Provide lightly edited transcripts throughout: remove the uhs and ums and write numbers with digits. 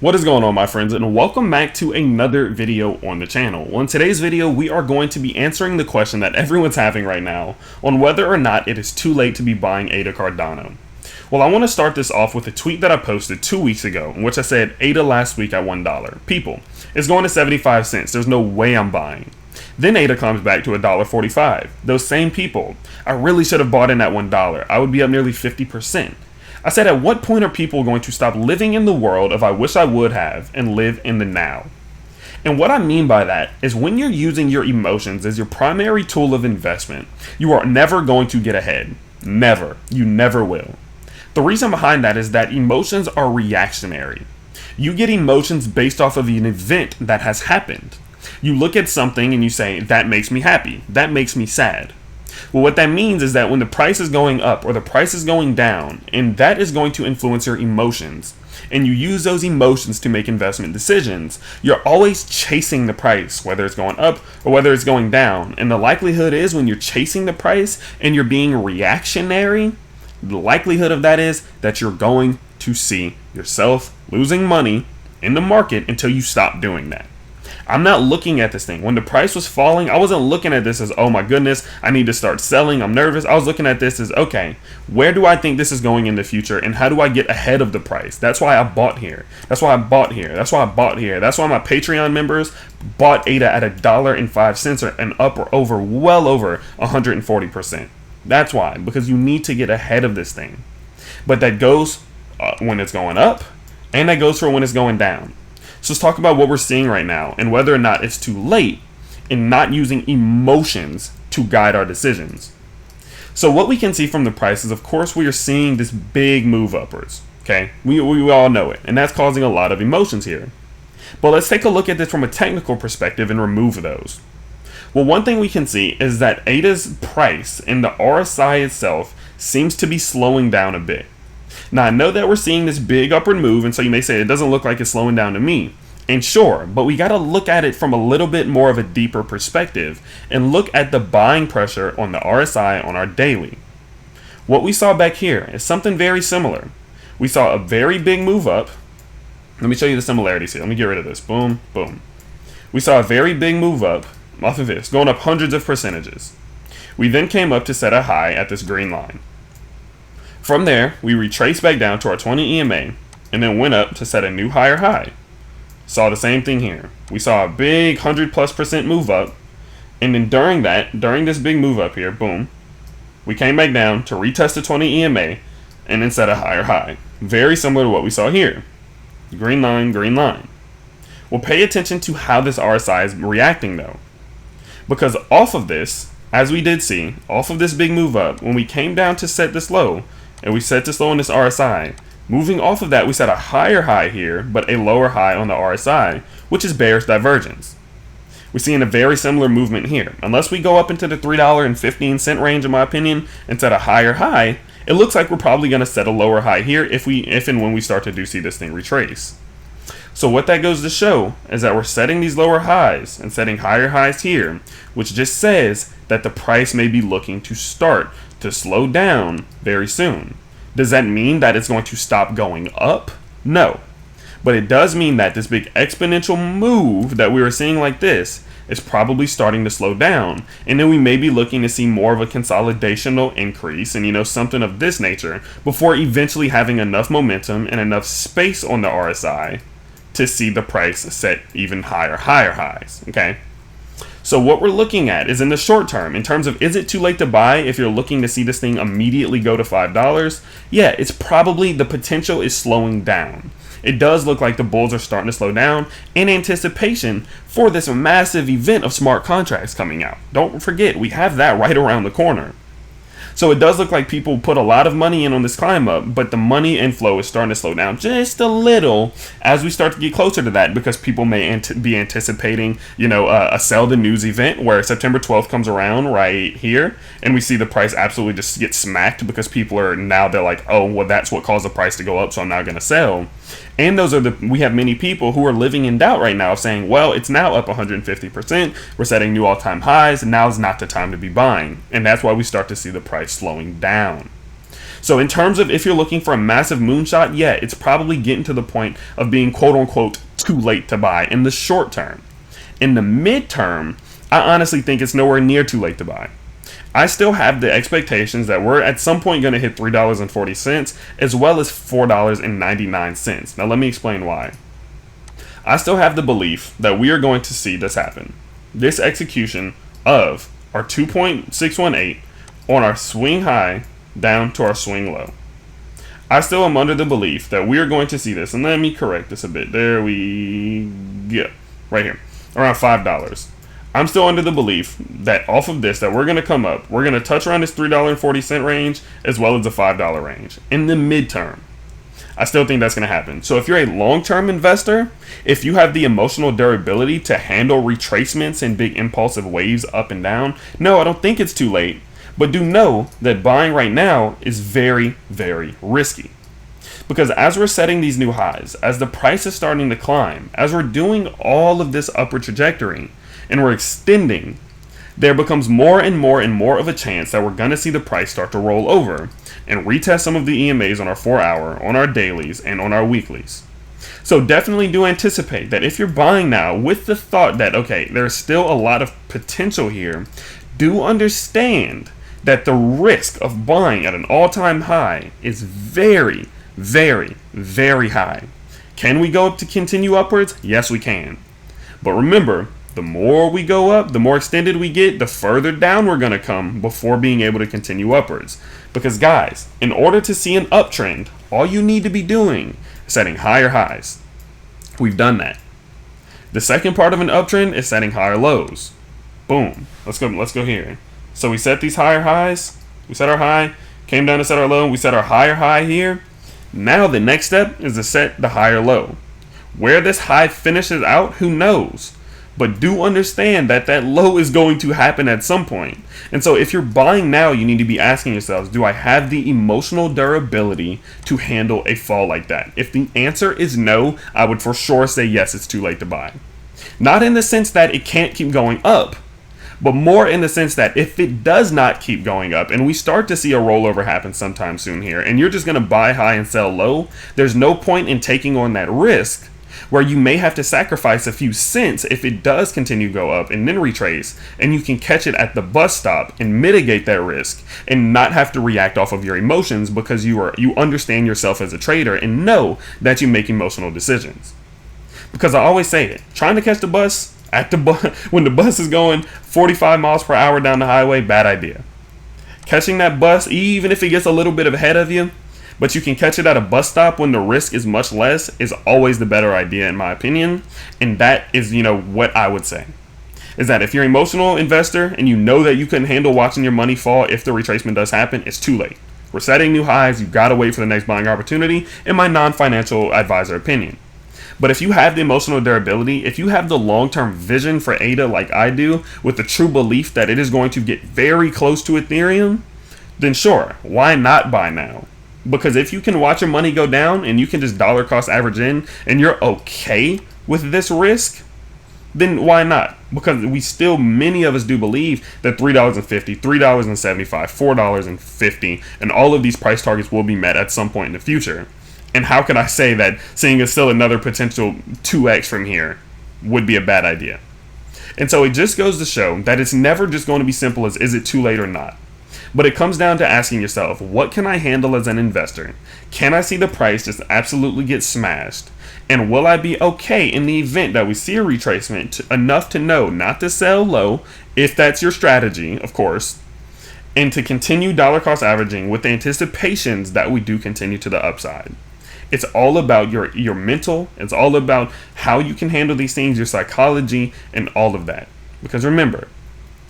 What is going on, my friends, and welcome back to another video on the channel. Well, in today's video, we are going to be answering the question that everyone's having right now on whether or not it is too late to be buying ADA Cardano. Well, I want to start this off with a tweet that I posted 2 weeks ago, in which I said ADA last week at $1. People, it's going to 75 cents. There's no way I'm buying. Then ADA comes back to $1.45. Those same people, I really should have bought in at $1. I would be up nearly 50%. I said, at what point are people going to stop living in the world of I wish I would have and live in the now? And what I mean by that is when you're using your emotions as your primary tool of investment, you are never going to get ahead. Never. You never will. The reason behind that is that emotions are reactionary. You get emotions based off of an event that has happened. You look at something and you say, that makes me happy. That makes me sad. Well, what that means is that when the price is going up or the price is going down, and that is going to influence your emotions, and you use those emotions to make investment decisions, you're always chasing the price, whether it's going up or whether it's going down. And the likelihood is when you're chasing the price and you're being reactionary, the likelihood of that is that you're going to see yourself losing money in the market until you stop doing that. I'm not looking at this thing. When the price was falling, I wasn't looking at this as, oh my goodness, I need to start selling, I'm nervous. I was looking at this as, okay, where do I think this is going in the future and how do I get ahead of the price? That's why I bought here. That's why I bought here. That's why I bought here. That's why my Patreon members bought ADA at $1.05 and up or over, well over 140%. That's why, because you need to get ahead of this thing. But that goes when it's going up, and that goes for when it's going down. So let's talk about what we're seeing right now and whether or not it's too late in not using emotions to guide our decisions. So what we can see from the price is, of course, we are seeing this big move upwards. Okay, we all know it, and that's causing a lot of emotions here. But let's take a look at this from a technical perspective and remove those. Well, one thing we can see is that ADA's price and the RSI itself seems to be slowing down a bit. Now, I know that we're seeing this big upward move, and so you may say it doesn't look like it's slowing down to me. And sure, but we got to look at it from a little bit more of a deeper perspective and look at the buying pressure on the RSI on our daily. What we saw back here is something very similar. We saw a very big move up. Let me show you the similarities here. Let me get rid of this. Boom, boom. We saw a very big move up off of this, going up hundreds of percentages. We then came up to set a high at this green line. From there, we retraced back down to our 20 EMA and then went up to set a new higher high. Saw the same thing here. We saw a big 100+% move up, and then during this big move up here, boom, we came back down to retest the 20 EMA and then set a higher high. Very similar to what we saw here. Green line, green line. Well, pay attention to how this RSI is reacting though. Because off of this, as we did see, off of this big move up, when we came down to set this low, and we set this low on this RSI, moving off of that, we set a higher high here, but a lower high on the RSI, which is bearish divergence. We're seeing a very similar movement here. Unless we go up into the $3.15 range, in my opinion, and set a higher high, it looks like we're probably going to set a lower high here if and when we start to see this thing retrace. So what that goes to show is that we're setting these lower highs and setting higher highs here, which just says that the price may be looking to start to slow down very soon. Does that mean that it's going to stop going up? No. But it does mean that this big exponential move that we were seeing like this is probably starting to slow down. And then we may be looking to see more of a consolidational increase and something of this nature before eventually having enough momentum and enough space on the RSI to see the price set even higher highs. Okay. So what we're looking at is in the short term, in terms of is it too late to buy if you're looking to see this thing immediately go to $5? Yeah, it's probably the potential is slowing down. It does look like the bulls are starting to slow down in anticipation for this massive event of smart contracts coming out. Don't forget, we have that right around the corner. So it does look like people put a lot of money in on this climb up, but the money inflow is starting to slow down just a little as we start to get closer to that, because people may be anticipating, a sell the news event where September 12th comes around right here, and we see the price absolutely just get smacked because people they're like, oh, well, that's what caused the price to go up, so I'm not going to sell. And we have many people who are living in doubt right now saying, well, it's now up 150%. We're setting new all-time highs. And now's not the time to be buying. And that's why we start to see the price slowing down. So in terms of if you're looking for a massive moonshot, yeah, it's probably getting to the point of being quote unquote too late to buy in the short term. In the midterm, I honestly think it's nowhere near too late to buy. I still have the expectations that we're at some point going to hit $3.40 as well as $4.99. Now let me explain why. I still have the belief that we are going to see this happen. This execution of our 2.618 on our swing high down to our swing low. I still am under the belief that we are going to see this, and let me correct this a bit. There we go. Right here. Around $5. I'm still under the belief that off of this that we're going to come up. We're going to touch around this $3.40 range as well as the $5 range in the midterm. I still think that's going to happen. So if you're a long-term investor, if you have the emotional durability to handle retracements and big impulsive waves up and down, no, I don't think it's too late. But do know that buying right now is very, very risky. Because as we're setting these new highs, as the price is starting to climb, as we're doing all of this upward trajectory, and we're extending, there becomes more and more and more of a chance that we're going to see the price start to roll over and retest some of the EMAs on our 4-hour, on our dailies, and on our weeklies. So definitely do anticipate that if you're buying now with the thought that, okay, there's still a lot of potential here, do understand that the risk of buying at an all-time high is very, very, very high. Can we go up to continue upwards? Yes, we can. But remember, the more we go up, the more extended we get, the further down we're going to come before being able to continue upwards. Because guys, in order to see an uptrend, all you need to be doing is setting higher highs. We've done that. The second part of an uptrend is setting higher lows. Boom. Let's go here. So we set these higher highs. We set our high, came down to set our low, we set our higher high here. Now the next step is to set the higher low. Where this high finishes out, who knows? But do understand that that low is going to happen at some point. And so if you're buying now, you need to be asking yourselves, do I have the emotional durability to handle a fall like that? If the answer is no, I would for sure say yes, it's too late to buy. Not in the sense that it can't keep going up, but more in the sense that if it does not keep going up and we start to see a rollover happen sometime soon here, and you're just going to buy high and sell low, there's no point in taking on that risk where you may have to sacrifice a few cents if it does continue to go up and then retrace, and you can catch it at the bus stop and mitigate that risk and not have to react off of your emotions because you understand yourself as a trader and know that you make emotional decisions. Because I always say it, trying to catch the bus when the bus is going 45 miles per hour down the highway, bad idea. Catching that bus, even if it gets a little bit ahead of you, but you can catch it at a bus stop when the risk is much less, is always the better idea in my opinion. And that is, what I would say. Is that if you're an emotional investor and you know that you couldn't handle watching your money fall if the retracement does happen, it's too late. We're setting new highs, you've got to wait for the next buying opportunity, in my non-financial advisor opinion. But if you have the emotional durability, if you have the long-term vision for ADA like I do, with the true belief that it is going to get very close to Ethereum, then sure, why not buy now? Because if you can watch your money go down and you can just dollar cost average in and you're okay with this risk, then why not? Because many of us do believe that $3.50, $3.75, $4.50, and all of these price targets will be met at some point in the future. And how can I say that seeing is still another potential 2x from here would be a bad idea? And so it just goes to show that it's never just going to be simple as is it too late or not? But it comes down to asking yourself, what can I handle as an investor? Can I see the price just absolutely get smashed? And will I be okay in the event that we see a retracement enough to know not to sell low, if that's your strategy, of course, and to continue dollar cost averaging with the anticipations that we do continue to the upside? It's all about your mental. It's all about how you can handle these things, your psychology, and all of that. Because remember,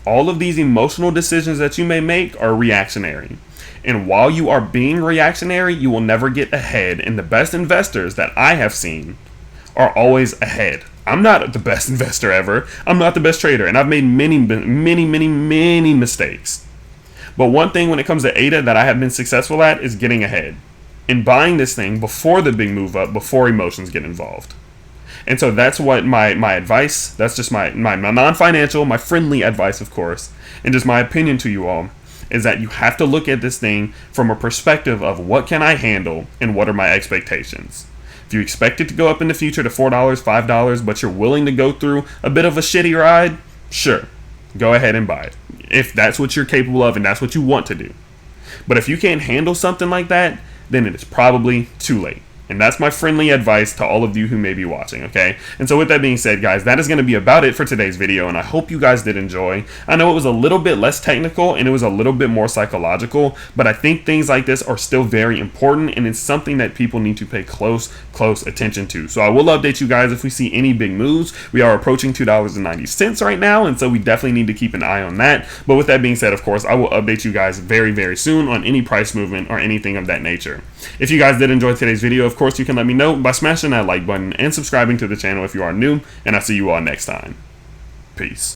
all of these emotional decisions that you may make are reactionary. And while you are being reactionary, you will never get ahead. And the best investors that I have seen are always ahead. I'm not the best investor ever. I'm not the best trader. And I've made many, many, many, many mistakes. But one thing when it comes to ADA that I have been successful at is getting ahead and buying this thing before the big move up, before emotions get involved. And so that's what my advice, that's just my non-financial, my friendly advice, of course, and just my opinion to you all, is that you have to look at this thing from a perspective of what can I handle and what are my expectations. If you expect it to go up in the future to $4, $5, but you're willing to go through a bit of a shitty ride, sure, go ahead and buy it. If that's what you're capable of and that's what you want to do. But if you can't handle something like that, then it is probably too late. And that's my friendly advice to all of you who may be watching, okay? And so with that being said, guys, that is going to be about it for today's video, and I hope you guys did enjoy. I know it was a little bit less technical, and it was a little bit more psychological, but I think things like this are still very important, and it's something that people need to pay close attention to. So I will update you guys if we see any big moves. We are approaching $2.90 right now, and so we definitely need to keep an eye on that. But with that being said, of course, I will update you guys very soon on any price movement or anything of that nature. If you guys did enjoy today's video, of course, you can let me know by smashing that like button and subscribing to the channel if you are new, and I'll see you all next time. Peace.